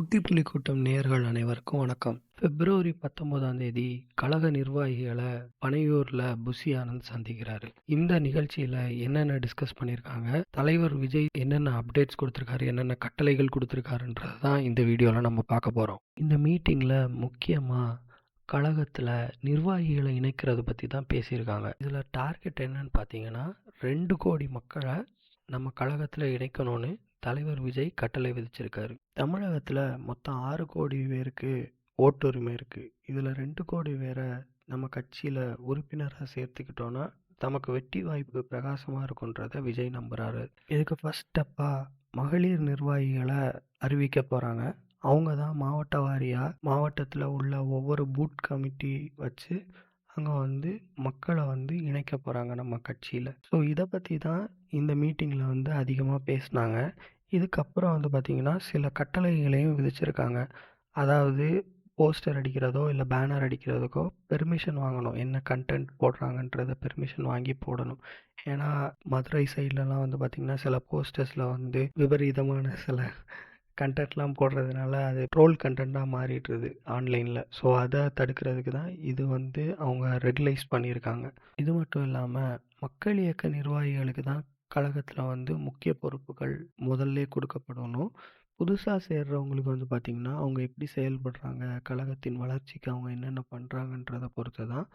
உத்திப்புலி கூட்டம் நேயர்கள் அனைவருக்கும் வணக்கம். பிப்ரவரி 19ஆம் தேதி கழக நிர்வாகிகளை பனையூர்ல புஷி ஆனந்த் சந்திக்கிறாரு. இந்த நிகழ்ச்சியில என்னென்ன டிஸ்கஸ் பண்ணியிருக்காங்க, தலைவர் விஜய் என்னென்ன அப்டேட்ஸ் கொடுத்திருக்காரு, என்னென்ன கட்டளைகள் கொடுத்திருக்காருன்றது தான் இந்த வீடியோல நம்ம பார்க்க போறோம். இந்த மீட்டிங்ல முக்கியமா கழகத்துல நிர்வாகிகளை இணைக்கிறது பத்தி தான் பேசியிருக்காங்க. இதுல டார்கெட் என்னன்னு பார்த்தீங்கன்னா 2 கோடி மக்களை நம்ம கழகத்துல இணைக்கணும்னு தலைவர் விஜய் கட்டளை விதிச்சிருக்காரு. தமிழகத்துல மொத்தம் 6 கோடி பேருக்கு ஓட்டுரிமை இருக்கு. இதுல 2 கோடி பேரை நம்ம கட்சியில உறுப்பினராக சேர்த்துக்கிட்டோம்னா தமக்கு வெற்றி வாய்ப்பு பிரகாசமா இருக்குன்றத விஜய் நம்புறாரு. இதுக்கு ஃபர்ஸ்ட் ஸ்டெப்பா மகளிர் நிர்வாகிகளை அறிவிக்க போறாங்க. அவங்க தான் மாவட்ட வாரியா மாவட்டத்தில் உள்ள ஒவ்வொரு பூத் கமிட்டி வச்சு அங்கே மக்களை இணைக்க போகிறாங்க நம்ம கட்சியில். ஸோ இதை பற்றி தான் இந்த மீட்டிங்கில் அதிகமாக பேசினாங்க. இதுக்கப்புறம் பார்த்திங்கன்னா சில கட்டளைகளையும் விதிச்சிருக்காங்க. அதாவது போஸ்டர் அடிக்கிறதோ இல்லை பேனர் அடிக்கிறதுக்கோ பெர்மிஷன் வாங்கணும். என்ன கண்டென்ட் போடுறாங்கன்றத பெர்மிஷன் வாங்கி போடணும். ஏன்னா மதுரை சைட்லலாம் பார்த்திங்கன்னா சில போஸ்டர்ஸில் விபரீதமான சில கண்டென்ட்லாம் போடுறதுனால அது ட்ரோல் கண்டென்ட்டாக மாறிடுறது ஆன்லைனில். ஸோ அதை தடுக்கிறதுக்கு தான் இது அவங்க ரெகுலைஸ் பண்ணியிருக்காங்க. இது மட்டும் இல்லாமல் மக்கள் இயக்க நிர்வாகிகளுக்கு தான் கழகத்தில் முக்கிய பொறுப்புகள் முதல்ல கொடுக்கப்படணும். புதுசாக சேர்றவங்களுக்கு பார்த்திங்கன்னா அவங்க எப்படி செயல்படுறாங்க, கழகத்தின் வளர்ச்சிக்கு அவங்க என்னென்ன பண்ணுறாங்கன்றதை பொறுத்து தான்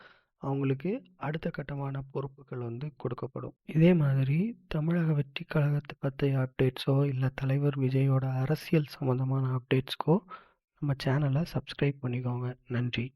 அவங்களுக்கு அடுத்த கட்டமான பொறுப்புகள் கொடுக்கப்படும். இதே மாதிரி தமிழக வெற்றி கழகத்தை பற்றிய அப்டேட்ஸோ இல்லை தலைவர் விஜயோட அரசியல் சம்மந்தமான அப்டேட்ஸ்க்கோ நம்ம சேனலை சப்ஸ்கிரைப் பண்ணிக்கோங்க. நன்றி.